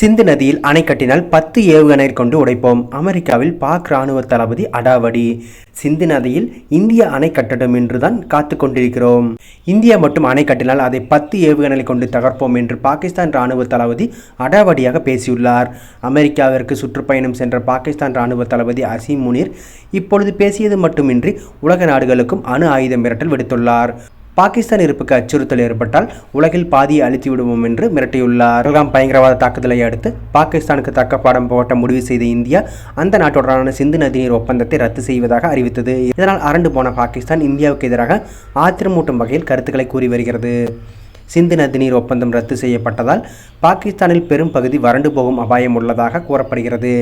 சிந்து நதியில் அணை கட்டினால் 10 ஏவுகணை கொண்டு உடைப்போம். அமெரிக்காவில் பாக் ராணுவ தளபதி அடாவடி. சிந்து நதியில் இந்தியா அணை கட்டட்டும் என்றுதான் காத்து கொண்டிருக்கிறோம். இந்தியா மட்டும் அணை கட்டினால் அதை 10 ஏவுகணை கொண்டு தகர்ப்போம் என்று பாகிஸ்தான் ராணுவ தளபதி அடாவடியாக பேசியுள்ளார். அமெரிக்காவிற்கு சுற்றுப்பயணம் சென்ற பாகிஸ்தான் ராணுவ தளபதி அசீம் முனீர் இப்பொழுது பேசியது மட்டுமின்றி உலக நாடுகளுக்கும் அணு ஆயுத மிரட்டல் விடுத்துள்ளார். பாகிஸ்தான் இருப்புக்கு அச்சுறுத்தல் ஏற்பட்டால் உலகில் பாதியை அழித்து விடுவோம் என்று மிரட்டியுள்ளார். பயங்கரவாத தாக்குதலை அடுத்து பாகிஸ்தானுக்கு தக்க பாடம் போட்ட முடிவு செய்த இந்தியா அந்த நாட்டுடனான சிந்து நதிநீர் ஒப்பந்தத்தை ரத்து செய்வதாக அறிவித்தது. இதனால் அரண்டு போன பாகிஸ்தான் இந்தியாவுக்கு எதிராக ஆத்திரமூட்டும் வகையில் கருத்துக்களை கூறி வருகிறது. சிந்து நதிநீர் ஒப்பந்தம் ரத்து செய்யப்பட்டதால் பாகிஸ்தானில் பெரும் பகுதி வறண்டு போகும் அபாயம் உள்ளதாக கூறப்படுகிறது.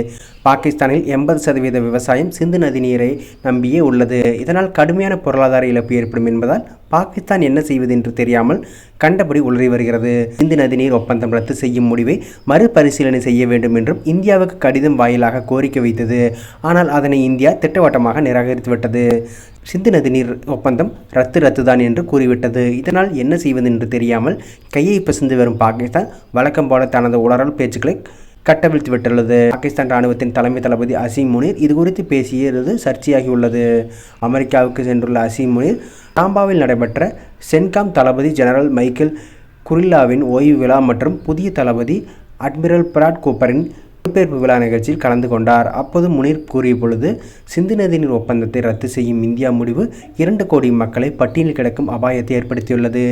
பாகிஸ்தானில் 80% விவசாயம் சிந்து நதிநீரை நம்பியே உள்ளது. இதனால் கடுமையான பொருளாதார இழப்பு ஏற்படும் என்பதால் பாகிஸ்தான் என்ன செய்வது என்று தெரியாமல் கண்டபடி உளறி வருகிறது. சிந்து நதிநீர் ஒப்பந்தம் ரத்து செய்யும் முடிவை மறுபரிசீலனை செய்ய வேண்டும் என்றும் இந்தியாவுக்கு கடிதம் வாயிலாக கோரிக்கை வைத்தது. ஆனால் அதனை இந்தியா திட்டவட்டமாக நிராகரித்துவிட்டது. சிந்து நதிநீர் ஒப்பந்தம் ரத்து தான் என்று கூறிவிட்டது. இதனால் என்ன செய்வது என்று தெரியாமல் கையை பிசைந்து வரும் பாகிஸ்தான் வழக்கம் போல தனது உளறல் பேச்சுக்களை கட்டவிழ்த்து விட்டுள்ளது. பாகிஸ்தான் ராணுவத்தின் தலைமை தளபதி அசீம் முனீர் இதுகுறித்து பேசியது சர்ச்சையாகியுள்ளது. அமெரிக்காவுக்கு சென்றுள்ள அசீம் முனீர் டாம்பாவில் நடைபெற்ற சென்காம் தளபதி ஜெனரல் மைக்கேல் குரில்லாவின் ஓய்வு விழா மற்றும் புதிய தளபதி அட்மிரல் பிராட் கூப்பரின் பொறுப்பேற்பு விழா நிகழ்ச்சியில் கலந்து கொண்டார். அப்போது முனீர் கூறிய பொழுது, சிந்து நதிநீர் ஒப்பந்தத்தை ரத்து செய்யும் இந்தியா முடிவு 2 கோடி மக்களை பட்டியலில் கிடக்கும் அபாயத்தை ஏற்படுத்தியுள்ளது.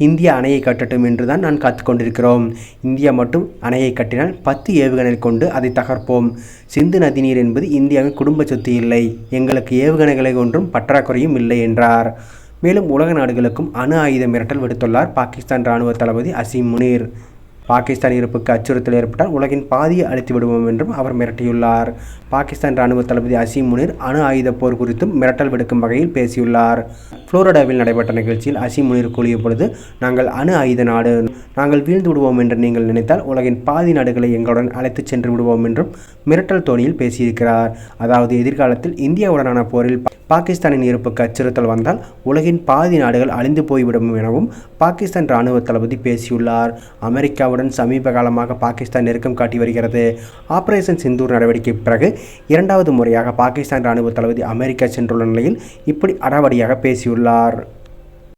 இந்தியா அணையை கட்டட்டும் என்றுதான் நான் காத்து கொண்டிருக்கிறோம். இந்தியா மட்டும் அணையை கட்டினால் 10 ஏவுகணை கொண்டு அதை தகர்ப்போம். சிந்து நதிநீர் என்பது இந்தியாவின் குடும்ப சொத்து இல்லை. எங்களுக்கு ஏவுகணைகளை ஒன்றும் பற்றாக்குறையும் இல்லை என்றார். மேலும் உலக நாடுகளுக்கும் அணு ஆயுத மிரட்டல் விடுத்துள்ளார் பாகிஸ்தான் ராணுவ தளபதி அசீம் முனீர். பாகிஸ்தான் இருப்புக்கு அச்சுறுத்தல் ஏற்பட்டால் உலகின் பாதியை அழித்து விடுவோம் என்றும் அவர் மிரட்டியுள்ளார். பாகிஸ்தான் ராணுவ தளபதி அசீம் முனீர் அணு ஆயுத போர் குறித்தும் மிரட்டல் விடுக்கும் வகையில் பேசியுள்ளார். புளோரிடாவில் நடைபெற்ற நிகழ்ச்சியில் அசீம் முனீர் கூறிய பொழுது, நாங்கள் அணு ஆயுத நாடு, நாங்கள் வீழ்ந்து விடுவோம் என்று நீங்கள் நினைத்தால் உலகின் பாதி நாடுகளை எங்களுடன் அழைத்து சென்று விடுவோம் என்றும் மிரட்டல் தோணியில் பேசியிருக்கிறார். அதாவது எதிர்காலத்தில் இந்தியாவுடனான போரில் பாகிஸ்தானின் இருப்புக்கு அச்சுறுத்தல் வந்தால் உலகின் பாதி நாடுகள் அழிந்து போய்விடும் எனவும் பாகிஸ்தான் ராணுவ தளபதி பேசியுள்ளார். அமெரிக்காவுடன் சமீப காலமாக பாகிஸ்தான் நெருக்கம் காட்டி வருகிறது. ஆபரேஷன் சிந்தூர் நடவடிக்கை பிறகு 2வது முறையாக பாகிஸ்தான் ராணுவ தளபதி அமெரிக்கா சென்றுள்ள நிலையில் இப்படி அடாவடியாக பேசியுள்ளார்.